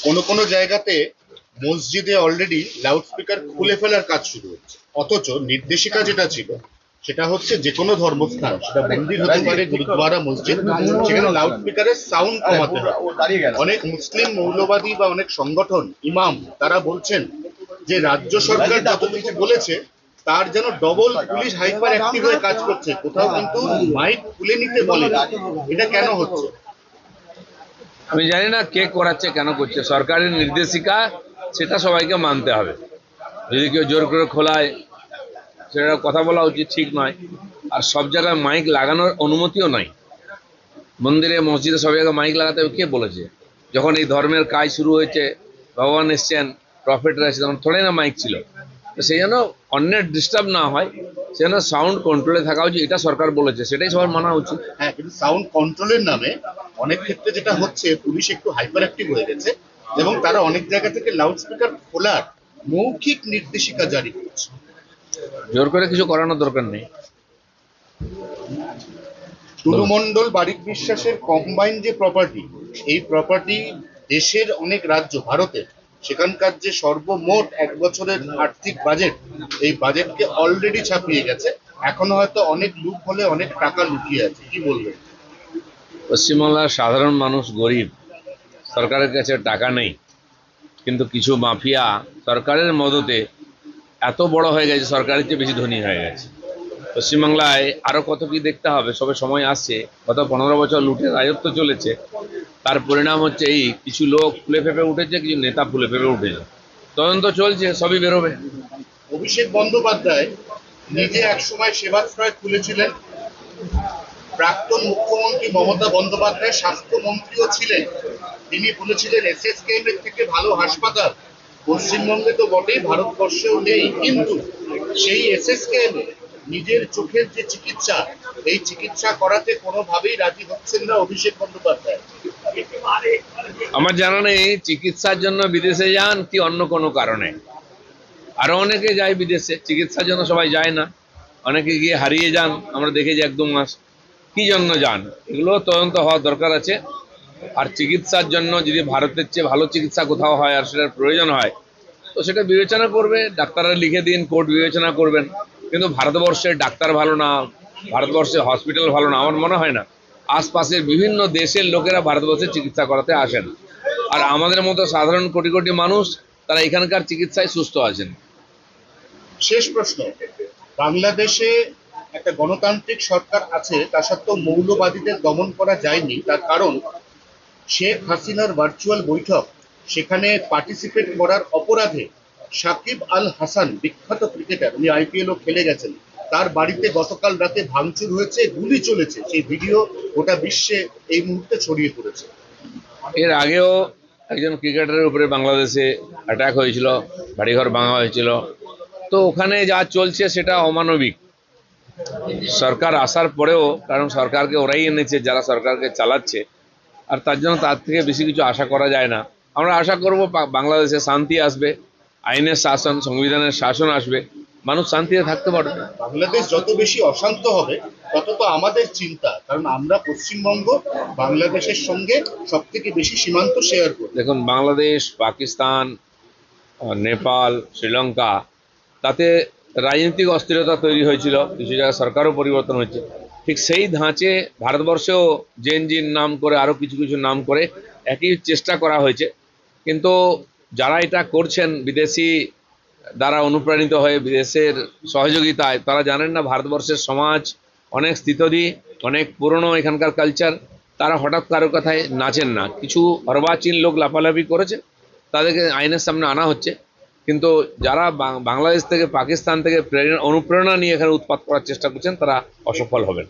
কোনো কোনো জায়গাতে মসজিদে অলরেডি লাউডস্পিকার খুলে ফেলার কাজ শুরু হচ্ছে, অথচ নির্দেশিকা যেটা ছিল সেটা হচ্ছে যে কোনো ধর্মস্থান, সেটা মন্দির হতে পারে, গুরুদ্বারা, মসজিদ, সেখানে লাউডস্পিকারের সাউন্ড কমাতে হবে। অনেক মুসলিম মৌলবাদী বা অনেক সংগঠন, ইমাম, তারা বলছেন যে রাজ্য সরকার যত কিছু বলেছে তার যেন ডবল পুলিশ হাইপার অ্যাক্টিভ হয়ে কাজ করছে, কোথাও কিন্তু মাইক খুলে নিতে বলে। এটা কেন হচ্ছে? আমি জানি না কে করাচ্ছে, কেন করছে। সরকারের নির্দেশিকা, সেটা সবাইকে মানতে হবে। যদি কেউ জোর করে খোলায়, সেটা কথা বলা উচিত, ঠিক নয়। আর সব জায়গায় মাইক লাগানোর অনুমতিও নাই। মন্দিরে, মসজিদে সব জায়গায় মাইক লাগাতে হবে কে বলেছে? যখন এই ধর্মের কাজ শুরু হয়েছে, ভগবান এসছেন, প্রফেটরা এসেছে, তখন থোড়াই না মাইক ছিল। তো সেই জন্য অন্যের ডিস্টার্ব না হয়, সেই জন্য সাউন্ড কন্ট্রোলে থাকা উচিত। এটা সরকার বলেছে, সেটাই সবার মানা উচিত। হ্যাঁ, কিন্তু সাউন্ড কন্ট্রোলের নামে অনেক ক্ষেত্রে যেটা হচ্ছে, পুলিশ একটু হাইপার অ্যাক্টিভ হয়ে গেছে এবং তারা অনেক জায়গা থেকে লাউডস্পিকার খোলার মৌখিক নির্দেশিকা জারি করছে। জোর করে কিছু করানোর দরকার নেই। টুলু মণ্ডল, বারিক বিশ্বাসের কম্বাইন যে প্রপার্টি, এই প্রপার্টি দেশের অনেক রাজ্য, ভারতের, সেখানকার যে সর্বমোট এক বছরের আর্থিক বাজেট, এই বাজেটকে অলরেডি ছাপিয়ে গেছে। এখনো হয়তো অনেক লুপ হলে অনেক টাকা লুকিয়ে আছে। কি বলবেন? পশ্চিমবাংলার সাধারণ মানুষ গরিব, সরকারের কাছে টাকা নেই, কিন্তু কিছু মাফিয়া সরকারের মদতে এত বড় হয়ে গেছে, সরকারের চেয়ে বেশি ধনী হয়ে গেছে। পশ্চিমবাংলায় আরো কত কি দেখতে হবে, সবে সময় আসছে। গত 15 বছর লুটের রাজত্ব চলেছে, তার পরিণাম হচ্ছে এই কিছু লোক ফুলে ফেপে উঠেছে, কিছু নেতা ফুলে ফেপে উঠেছে। তদন্ত চলছে, সবই বেরোবে। অভিষেক বন্দ্যোপাধ্যায় নিজে একসময় সেবাশ্রয় খুলেছিলেন। প্রাক্তন মুখ্যমন্ত্রী মমতা বন্দ্যোপাধ্যায় স্বাস্থ্যমন্ত্রীও ছিলেন। তিনি বলেছিলেন এসএসকেএম এর থেকে ভালো হাসপাতাল পশ্চিমবঙ্গে তো বটেই, ভারতবর্ষেও নেই। কিন্তু সেই এসএসকেএম এ নিজের চোখের যে চিকিৎসা, এই চিকিৎসা করাতে কোনোভাবেই রাজি হচ্ছেন না অভিষেক বন্দ্যোপাধ্যায়। আমার জানা নেই চিকিৎসার জন্য বিদেশে যান কি অন্য কোনো কারণে। আরো অনেকে যায় বিদেশে চিকিৎসার জন্য, সবাই যায় না। অনেকে গিয়ে হারিয়ে যান, আমরা দেখেছি 1-2 মাস। কি জন্য যান, এগুলো তদন্ত হওয়ার দরকার আছে। আর চিকিৎসার জন্য যদি ভারতের চেয়ে ভালো চিকিৎসা কোথাও হয় আর সেটার প্রয়োজন হয়, তো সেটা বিবেচনা করবে, ডাক্তাররা লিখে দিন, কোর্ট বিবেচনা করবেন। কিন্তু ভারতবর্ষের ডাক্তার ভালো না, ভারতবর্ষের হসপিটাল ভালো না, আমার মনে হয় না। আশপাশের বিভিন্ন দেশের লোকেরা ভারতবর্ষে চিকিৎসা করাতে আসেন, আর আমাদের মতো সাধারণ কোটি কোটি মানুষ, তারা এখানকার চিকিৎসায় সুস্থ আছেন। শেষ প্রশ্ন, বাংলাদেশে একটা গণতান্ত্রিক সরকার আছে, তা সত্ত্বেও মৌলবাদীদের দমন করা যায়নি। তার কারণ শেখ হাসিনার ভার্চুয়াল বৈঠক, সেখানে পার্টিসিপেট করার অপরাধে সাকিব আল হাসান, বিখ্যাত ক্রিকেটার, উনি আইপিএলও খেলে গেছেন, তার বাড়িতে গতকাল রাতে ভাঙচুর হয়েছে, গুলি চলেছে। সেই ভিডিও গোটা বিশ্বে এই মুহূর্তে ছড়িয়ে পড়েছে। এর আগেও একজন ক্রিকেটারের উপরে বাংলাদেশে অ্যাটাক হয়েছিল, বাড়িঘর ভাঙা হয়েছিল। তো ওখানে যা চলছে সেটা অমানবিক। সরকার আসার পরেও, কারণ সরকারকে ওরাই এনেছে যারা সরকারকে চালাচ্ছে, আর তার জন্য তার থেকে বেশি কিছু আশা করা যায় না। আমরা আশা করব বাংলাদেশে শান্তি আসবে, আইনের শাসন, সংবিধানের শাসন আসবে, মানুষ শান্তিতে থাকতে পারবে। বাংলাদেশ যত বেশি অশান্ত হবে তত তো আমাদের চিন্তা, কারণ আমরা পশ্চিমবঙ্গ বাংলাদেশের সঙ্গে সব থেকে বেশি সীমান্ত শেয়ার করি। দেখুন, বাংলাদেশ, পাকিস্তান, নেপাল, শ্রীলঙ্কা, তাতে রাজনৈতিক অস্থিরতা তৈরি হয়েছিল, কিছু জায়গায় সরকারও পরিবর্তন হয়েছে। ঠিক সেই ধাঁচে ভারতবর্ষেও জেনজির নাম করে, আরও কিছু কিছু নাম করে একই চেষ্টা করা হয়েছে। কিন্তু যারা এটা করছেন বিদেশি দ্বারা অনুপ্রাণিত হয়ে, বিদেশের সহযোগিতায়, তারা জানেন না ভারতবর্ষের সমাজ অনেক স্থিতধী, অনেক পুরনো এখানকার কালচার। তারা হঠাৎ কারো কথায় নাচেন না। কিছু অর্বাচীন লোক লাফালাফি করেছে, তাদেরকে আইনের সামনে আনা হচ্ছে। কিন্তু যারা বাংলাদেশ থেকে, পাকিস্তান থেকে অনুপ্রেরণা নিয়ে এখানে উৎপাত করার চেষ্টা করছেন, তারা অসফল হবেন।